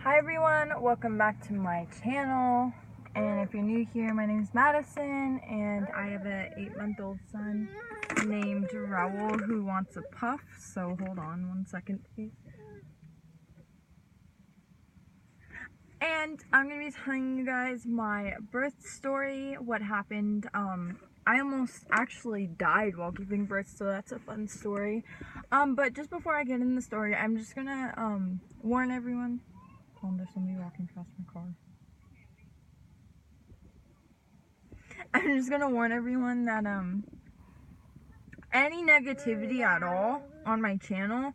Hi everyone, welcome back to my channel. And if you're new here, my name is Madison and I have an 8-month-old son named Raul who wants a puff. So hold on one second please. And I'm going to be telling you guys my birth story, what happened. I almost actually died while giving birth, so that's a fun story. But just before I get in the story, I'm just going to warn everyone. Oh, there's somebody walking past my car. I'm just gonna warn everyone that any negativity at all on my channel,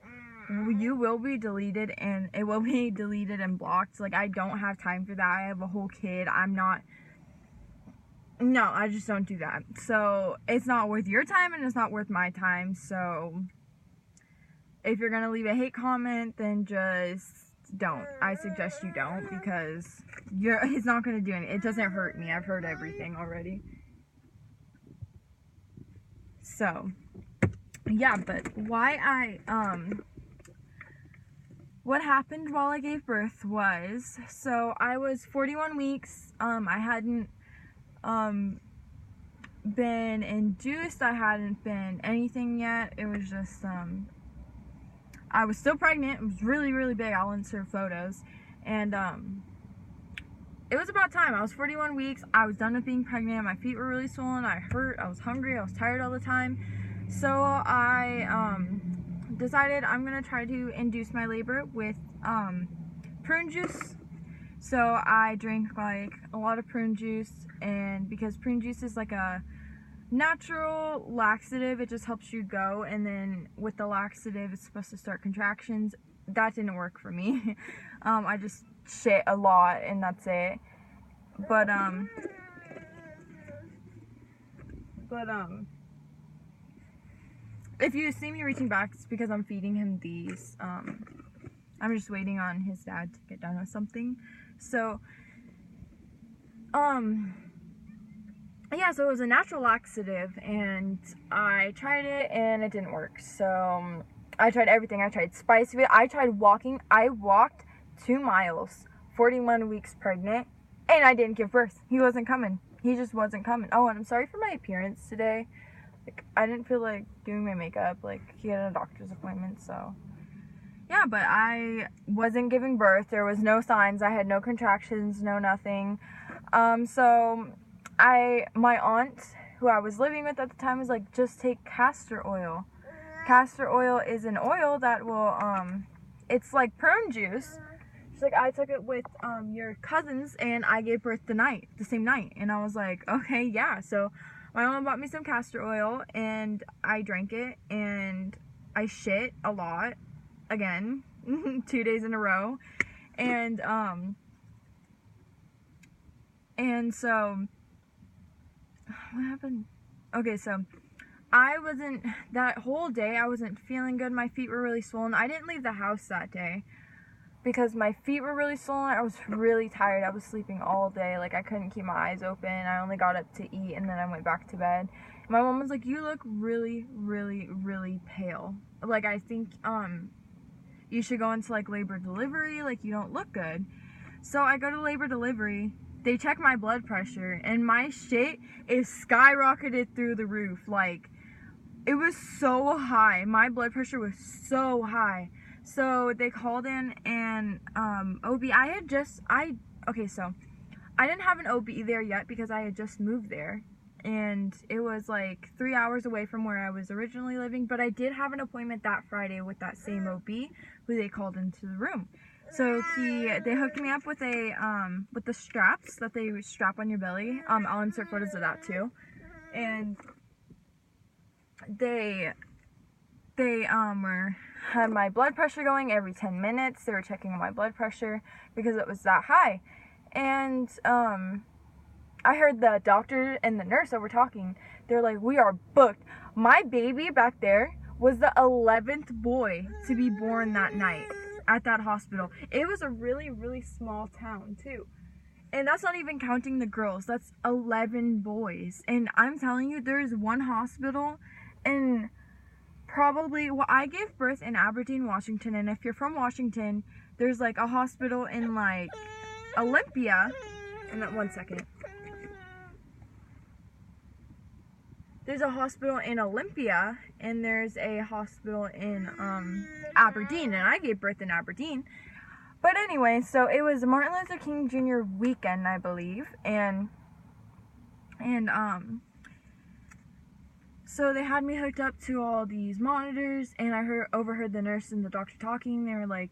you will be deleted, and it will be deleted and blocked. Like, I don't have time for that. I have a whole kid. No, I just don't do that. So it's not worth your time and it's not worth my time. So if you're gonna leave a hate comment, then just don't. I suggest you don't, because it's not gonna do anything. It doesn't hurt me. I've heard everything already. So yeah, but what happened while I gave birth was, so I was 41 weeks. I hadn't been induced. I hadn't been anything yet. It was just I was still pregnant. It was really, really big. I'll insert photos. And it was about time. I was 41 weeks. I was done with being pregnant. My feet were really swollen. I hurt. I was hungry. I was tired all the time. So I decided I'm going to try to induce my labor with prune juice. So I drank like a lot of prune juice, and because prune juice is like a natural laxative, it just helps you go, and then with the laxative it's supposed to start contractions. That didn't work for me. I just shit a lot and that's it. But if you see me reaching back, it's because I'm feeding him these. I'm just waiting on his dad to get done with something. So yeah, so it was a natural laxative, and I tried it and it didn't work. So I tried everything. I tried spice food. I tried walking. I walked 2 miles, 41 weeks pregnant, and I didn't give birth. He wasn't coming. He just wasn't coming. Oh, and I'm sorry for my appearance today. Like, I didn't feel like doing my makeup. Like, he had a doctor's appointment, so yeah, but I wasn't giving birth. There was no signs. I had no contractions, no nothing. So my aunt, who I was living with at the time, was like, just take castor oil. Castor oil is an oil that will, it's like prune juice. She's like, I took it with your cousins and I gave birth the same night. And I was like, okay, yeah. So my mom bought me some castor oil and I drank it, and I shit a lot again 2 days in a row. And so what happened? Okay, so that whole day I wasn't feeling good. My feet were really swollen. I didn't leave the house that day because my feet were really swollen. I was really tired. I was sleeping all day. Like, I couldn't keep my eyes open. I only got up to eat and then I went back to bed. My mom was like, you look really, really, really pale. Like, I think you should go into like labor delivery. Like, you don't look good. So I go to labor delivery. They check my blood pressure, and my shit is skyrocketed through the roof. Like, it was so high. My blood pressure was so high. So they called in, and OB, okay, so I didn't have an OB there yet because I had just moved there, and it was like 3 hours away from where I was originally living, but I did have an appointment that Friday with that same OB who they called into the room. So they hooked me up with with the straps that they strap on your belly. I'll insert photos of that too. And they had my blood pressure going every 10 minutes. They were checking my blood pressure because it was that high. And I heard the doctor and the nurse that were talking. They're like, we are booked. My baby back there was the 11th boy to be born that night at that hospital. It was a really, really small town too. And that's not even counting the girls. That's 11 boys. And I'm telling you, there's one hospital, and probably, well, I gave birth in Aberdeen, Washington, and if you're from Washington, there's like a hospital in like Olympia, and that 1 second. There's a hospital in Olympia, and there's a hospital in Aberdeen, and I gave birth in Aberdeen. But anyway, so it was Martin Luther King Jr. weekend, I believe, and so they had me hooked up to all these monitors, and I overheard the nurse and the doctor talking. They were like,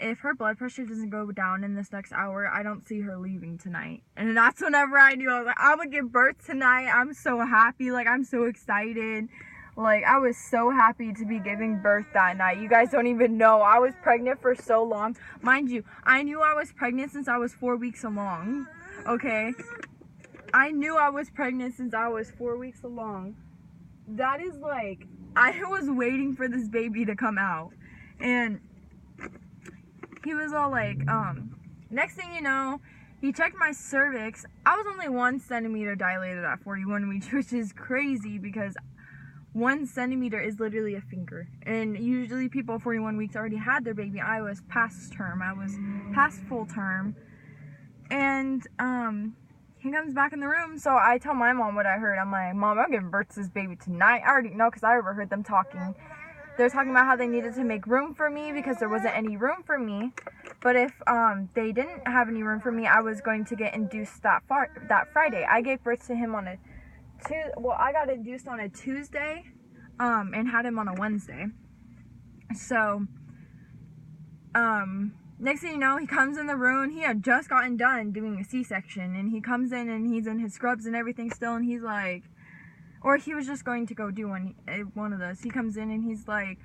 if her blood pressure doesn't go down in this next hour, I don't see her leaving tonight. And that's whenever I knew. I was like, I'm gonna give birth tonight. I'm so happy. Like, I'm so excited. Like, I was so happy to be giving birth that night. You guys don't even know. I was pregnant for so long. Mind you, I knew I was pregnant since I was 4 weeks along. Okay? I knew I was pregnant since I was 4 weeks along. That is like, I was waiting for this baby to come out. And he was all like, next thing you know, he checked my cervix. I was only 1 centimeter dilated at 41 weeks, which is crazy because 1 centimeter is literally a finger. And usually people at 41 weeks already had their baby. I was past term. I was past full term. And, he comes back in the room, so I tell my mom what I heard. I'm like, Mom, I'm giving birth to this baby tonight. I already know because I overheard them talking. They're talking about how they needed to make room for me because there wasn't any room for me. But if they didn't have any room for me, I was going to get induced that Friday. I gave birth to him on a I got induced on a Tuesday, and had him on a Wednesday. So, next thing you know, he comes in the room. He had just gotten done doing a C-section, and he comes in and he's in his scrubs and everything still, and he's like, or he was just going to go do one of those. He comes in and he's like,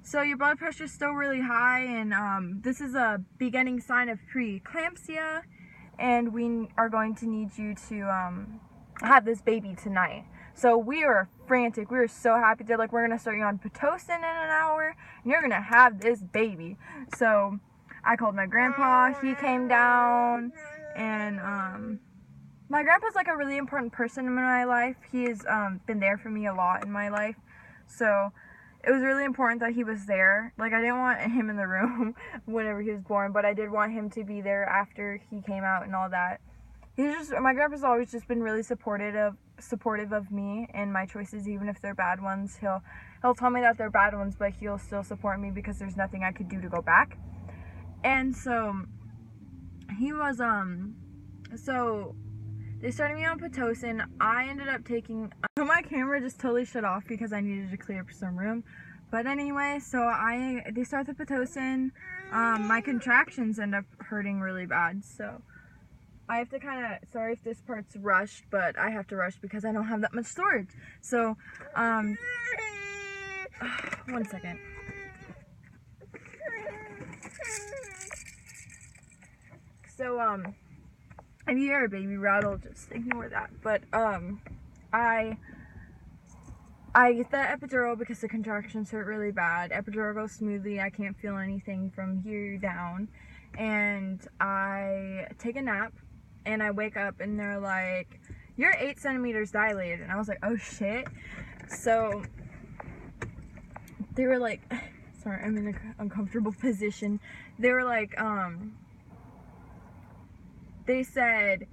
so your blood pressure's still really high, and this is a beginning sign of preeclampsia, and we are going to need you to have this baby tonight. So we were frantic. We were so happy. They're like, we're going to start you on Pitocin in an hour, and you're going to have this baby. So I called my grandpa. He came down, and my grandpa's like a really important person in my life. He's been there for me a lot in my life, so it was really important that he was there. Like, I didn't want him in the room whenever he was born, but I did want him to be there after he came out and all that. My grandpa's always just been really supportive of me and my choices, even if they're bad ones. He'll tell me that they're bad ones, but he'll still support me because there's nothing I could do to go back. And so he was so they started me on Pitocin. I ended up taking my camera just totally shut off because I needed to clear up some room. But anyway, so they start the Pitocin. My contractions end up hurting really bad, so I have to sorry if this part's rushed, but I have to rush because I don't have that much storage. So 1 second. So, if you hear a baby rattle, just ignore that. But, I get the epidural because the contractions hurt really bad. Epidural goes smoothly. I can't feel anything from here down. And I take a nap, and I wake up, and they're like, you're 8 centimeters dilated. And I was like, oh, shit. So, they were like, sorry, I'm in an uncomfortable position. They were like, they said,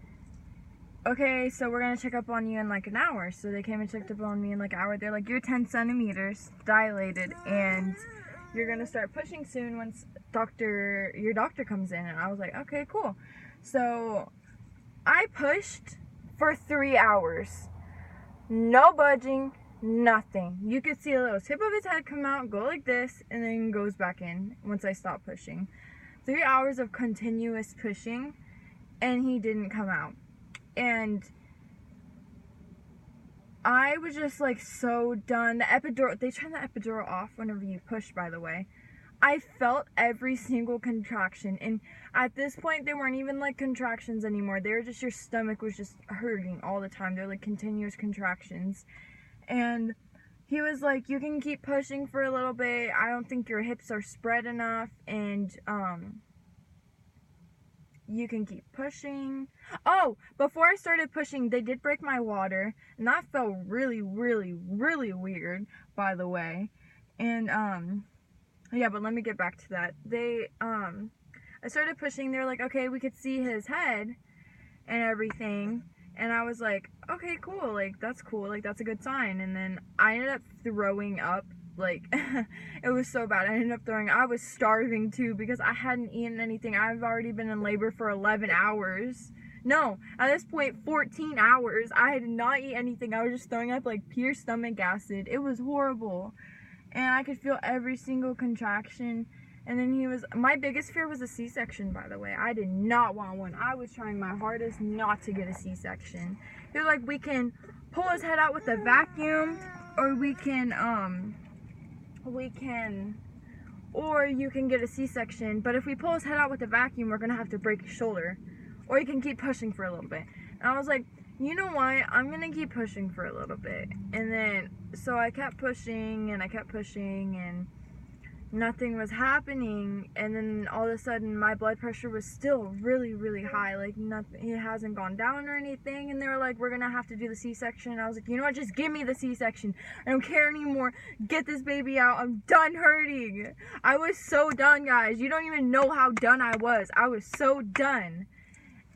okay, so we're going to check up on you in like an hour. So they came and checked up on me in like an hour. They're like, you're 10 centimeters dilated, and you're going to start pushing soon once your doctor comes in. And I was like, okay, cool. So I pushed for 3 hours. No budging, nothing. You could see a little tip of his head come out, go like this, and then goes back in once I stop pushing. 3 hours of continuous pushing, and he didn't come out. And I was just like so done. The epidural, they turn the epidural off whenever you push, by the way. I felt every single contraction, and at this point they weren't even like contractions anymore. They were just, your stomach was just hurting all the time. They're like continuous contractions. And he was like, you can keep pushing for a little bit. I don't think your hips are spread enough, and you can keep pushing. Oh, before I started pushing, they did break my water, and that felt really, really, really weird, by the way. And Yeah, but let me get back to that. I started pushing. They were like, okay, we could see his head and everything. And I was like, okay, cool. Like, that's cool. Like, that's a good sign. And then I ended up throwing up. Like, it was so bad. I ended up throwing. I was starving too because I hadn't eaten anything. I've already been in labor for 11 hours. No, at this point, 14 hours. I had not eaten anything. I was just throwing up like pure stomach acid. It was horrible. And I could feel every single contraction. And then my biggest fear was a C-section, by the way. I did not want one. I was trying my hardest not to get a C-section. They're like, we can pull his head out with a vacuum, or you can get a C-section. But if we pull his head out with a vacuum, we're gonna have to break his shoulder. Or you can keep pushing for a little bit. And I was like, you know what? I'm gonna keep pushing for a little bit. And then, so I kept pushing, and nothing was happening. And then all of a sudden my blood pressure was still really, really high. Like, nothing, it hasn't gone down or anything. And they were like, we're gonna have to do the C-section. I was like, you know what, just give me the C-section. I don't care anymore. Get this baby out. I'm done hurting. I was so done, guys. You don't even know how done I was. I was so done.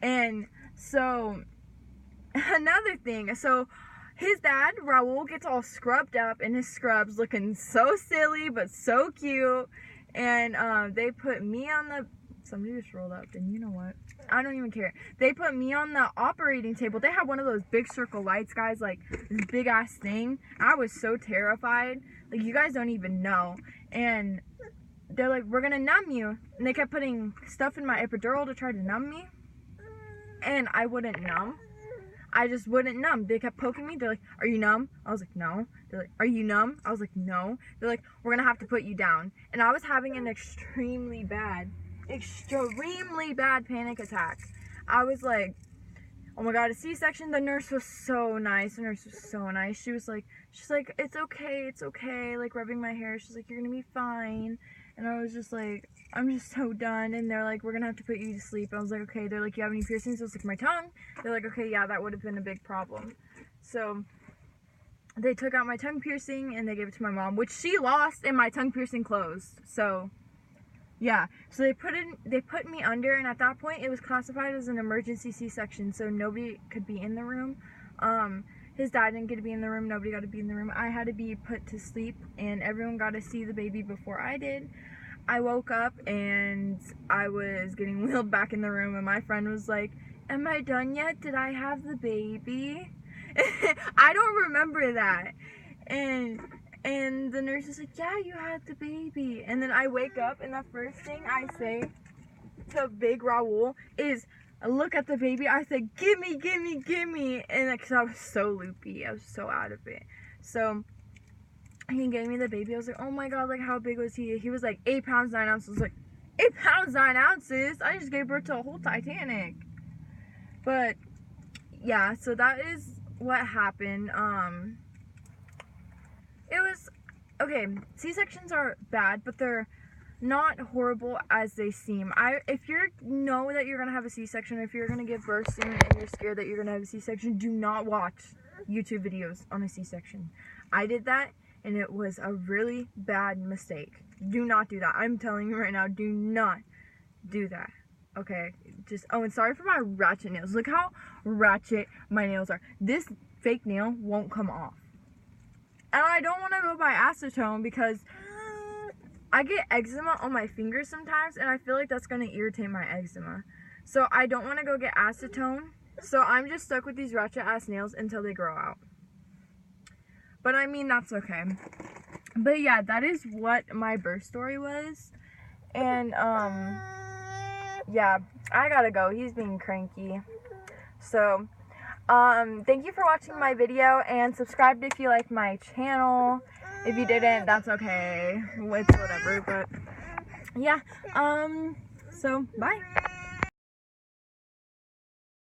And so another thing, so his dad, Raul, gets all scrubbed up in his scrubs, looking so silly, but so cute. And they put me on the, somebody just rolled up, and you know what? I don't even care. They put me on the operating table. They had one of those big circle lights, guys, like this big ass thing. I was so terrified. Like, you guys don't even know. And they're like, we're gonna numb you. And they kept putting stuff in my epidural to try to numb me. And I wouldn't numb. I just wouldn't numb. They kept poking me. They're like, are you numb? I was like, no. They're like, are you numb? I was like, no. They're like, we're going to have to put you down. And I was having an extremely bad panic attack. I was like, oh my God, a C-section. The nurse was so nice. She's like, it's okay. Like, rubbing my hair. She's like, you're going to be fine. And I was just like, I'm just so done. And they're like, we're going to have to put you to sleep. I was like, okay. They're like, you have any piercings? I was like, my tongue. They're like, okay, yeah, that would have been a big problem. So they took out my tongue piercing and they gave it to my mom, which she lost, and my tongue piercing closed. So yeah, so they put me under, and at that point it was classified as an emergency C-section, so nobody could be in the room. His dad didn't get to be in the room. Nobody got to be in the room. I had to be put to sleep, and everyone got to see the baby before I did. I woke up, and I was getting wheeled back in the room, and my friend was like, am I done yet? Did I have the baby? I don't remember that. And the nurse is like, yeah, you had the baby. And then I wake up, and the first thing I say to big Raul is, I look at the baby, I said, gimme. And because I was so loopy, I was so out of it. So he gave me the baby. I was like, oh my God, like, how big was he? He was like 8 pounds 9 ounces. I was like, 8 pounds 9 ounces? I just gave birth to a whole Titanic. But yeah, so that is what happened. It was okay. C-sections are bad, but they're not horrible as they seem. If you know that you're gonna have a C-section, if you're gonna give birth soon and you're scared that you're gonna have a C-section, do not watch YouTube videos on a C-section. I did that, and it was a really bad mistake. Do not do that. I'm telling you right now, do not do that. Okay, and sorry for my ratchet nails. Look how ratchet my nails are. This fake nail won't come off. And I don't want to go buy acetone because I get eczema on my fingers sometimes, and I feel like that's going to irritate my eczema. So I don't want to go get acetone. So I'm just stuck with these ratchet ass nails until they grow out. But I mean, that's okay. But yeah, that is what my birth story was. And yeah, I gotta go. He's being cranky. So thank you for watching my video, and subscribe if you like my channel. If you didn't, that's okay. It's whatever. But yeah, so bye.